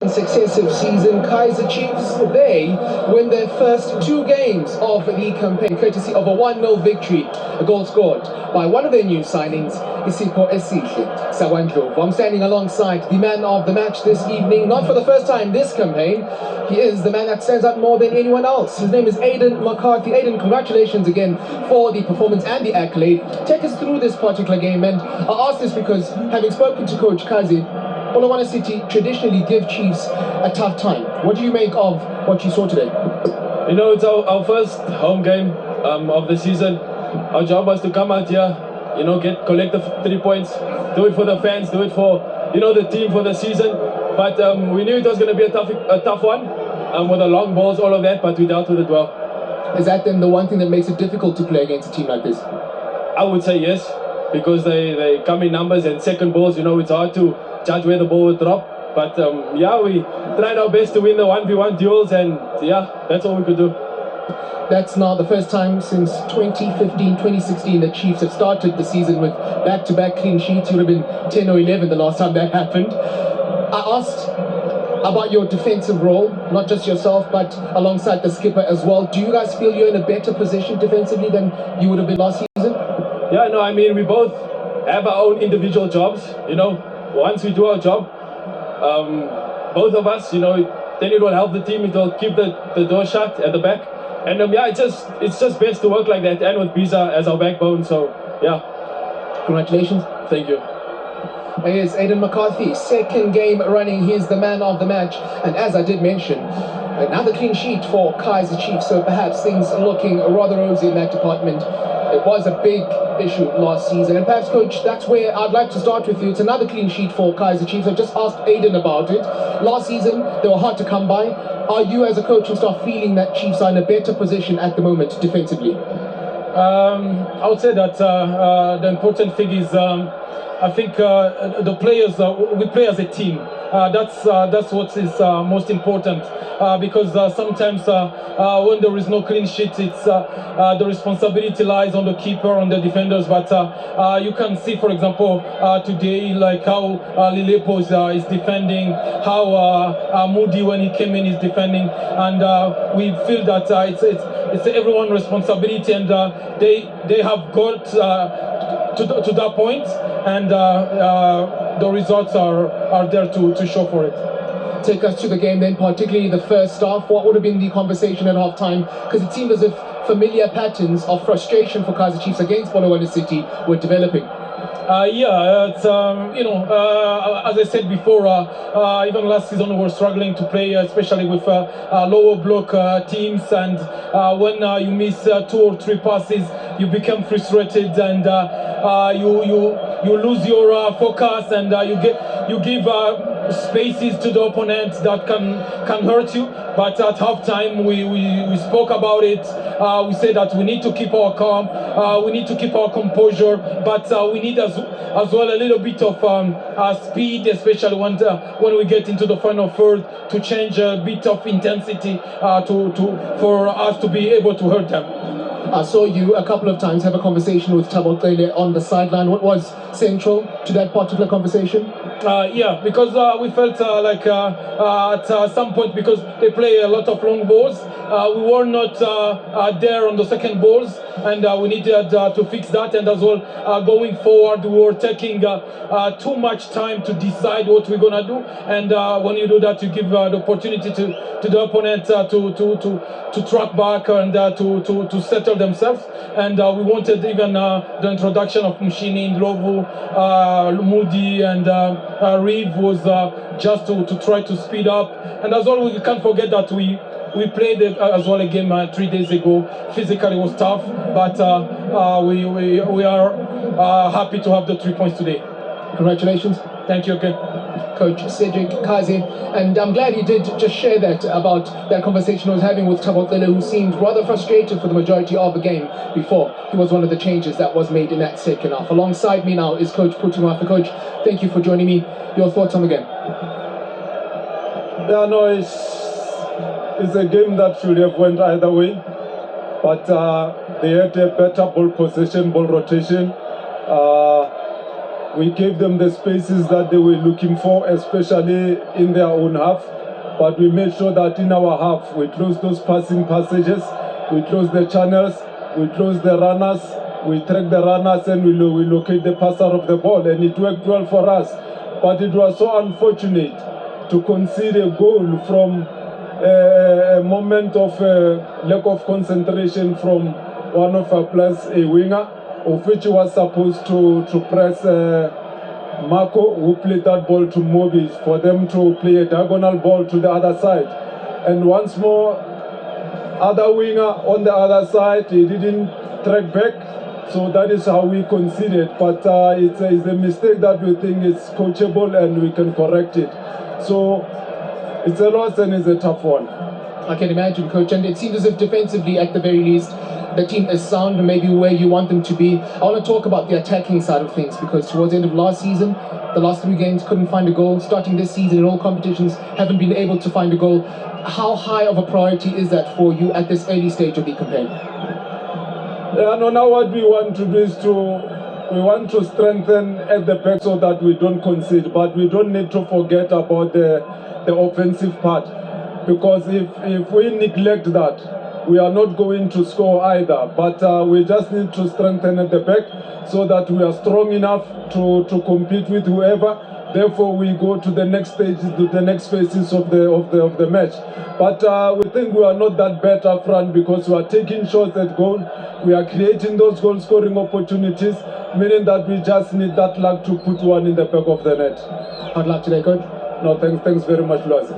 Successive season, Kaizer Chiefs, they win their first two games of the campaign, courtesy of a 1-0 victory, a goal scored by one of their new signings, Isipo Esihle Sawandlovu. I'm standing alongside the man of the match this evening, not for the first time this campaign. He is the man that stands out more than anyone else. His name is Aidan McCarthy. Aidan, congratulations again for the performance and the accolade. Take us through this particular game, and I ask this because, having spoken to Coach Kaizer, Polokwane City traditionally give Chiefs a tough time. What do you make of what you saw today? You know, it's our first home game of the season. Our job was to come out here, collect the 3 points, do it for the fans, do it for, the team for the season. But we knew it was going to be a tough one with the long balls, all of that, but we dealt with it well. Is that then the one thing that makes it difficult to play against a team like this? I would say yes, because they come in numbers and second balls, it's hard to judge where the ball will drop. But we tried our best to win the 1v1 duels, and that's all we could do. That's now the first time since 2015, 2016 that Chiefs have started the season with back-to-back clean sheets. It would have been 10 or 11 the last time that happened. I asked about your defensive role, not just yourself, but alongside the skipper as well. Do you guys feel you're in a better position defensively than you would have been last season? Yeah, no, I mean, we both have our own individual jobs, Once we do our job, both of us, then it will help the team. It will keep the door shut at the back. And it's just best to work like that, and with Biza as our backbone. So, yeah. Congratulations. Thank you. Here's Aidan McCarthy, second game running. He's the man of the match. And as I did mention, another clean sheet for Kaizer Chiefs. So perhaps things are looking rather rosy in that department. It was a big issue last season. And perhaps, Coach, that's where I'd like to start with you. It's another clean sheet for Kaizer Chiefs. I just asked Aidan about it. Last season, they were hard to come by. Are you, as a coaching staff, feeling that Chiefs are in a better position at the moment defensively? I would say that the important thing is I think the players, we play as a team. That's what is most important, because sometimes when there is no clean sheet, it's the responsibility lies on the keeper, on the defenders. But you can see, for example, today, like how Lilepo is defending, how Moody, when he came in, is defending, and we feel that it's everyone's responsibility, and they have got to that point, and the results are there to show for it. Take us to the game then, particularly the first half. What would have been the conversation at half time? Because it seemed as if familiar patterns of frustration for Kaizer Chiefs against Polokwane City were developing. It's, as I said before, even last season we were struggling to play, especially with lower block teams, and when you miss 2 or 3 passes, you become frustrated, and you lose your focus, and you give spaces to the opponent that can hurt you. But at halftime, we spoke about it. We said that we need to keep our calm, we need to keep our composure, but we need as well a little bit of speed, especially when we get into the final third, to change a bit of intensity for us to be able to hurt them. I saw you a couple of times have a conversation with Thabo Cele on the sideline. What was central to that particular conversation? Because we felt like at some point, because they play a lot of long balls, we were not there on the second balls, and we needed to fix that. And as well, going forward, we were taking too much time to decide what we're gonna do. And when you do that, you give the opportunity to the opponent to track back and to settle themselves. And we wanted even the introduction of Mshini, Ndlovu, Moody, and Reeve was just to try to speed up. And as well, we can't forget that we played as well a game 3 days ago. Physically it was tough, but we are happy to have the 3 points today. Congratulations. Thank you again. Coach Cedric Kaizer, and I'm glad you did just share that about that conversation I was having with Thabo Cele, who seemed rather frustrated for the majority of the game before he was one of the changes that was made in that second half. Alongside me now is Coach Putumafa. Coach, thank you for joining me. Your thoughts on the game? Yeah, no, it's a game that should have went either way, but they had a better ball possession, ball rotation. We gave them the spaces that they were looking for, especially in their own half. But we made sure that in our half, we closed those passing passages, we closed the channels, we closed the runners, we track the runners, and we locate the passer of the ball, and it worked well for us. But it was so unfortunate to concede a goal from a moment of lack of concentration from one of our players, a winger, of which was supposed to press Marco, who played that ball to Mobi, for them to play a diagonal ball to the other side. And once more, other winger on the other side, he didn't track back. So that is how we conceded. But it's a mistake that we think is coachable and we can correct it. So it's a loss and it's a tough one. I can imagine, Coach, and it seems as if defensively, at the very least, the team is sound, maybe where you want them to be. I want to talk about the attacking side of things, because towards the end of last season, the last 3 games couldn't find a goal. Starting this season in all competitions, haven't been able to find a goal. How high of a priority is that for you at this early stage of the campaign? Yeah, no, now what we want to do is we want to strengthen at the back so that we don't concede, but we don't need to forget about the offensive part, because if we neglect that, we are not going to score either. But we just need to strengthen at the back so that we are strong enough to compete with whoever. Therefore, we go to the next stage, to the next phases of the match. But we think we are not that bad up front, because we are taking shots at goal. We are creating those goal-scoring opportunities, meaning that we just need that luck to put one in the back of the net. Hard luck today, Coach. No, thanks very much, Loise.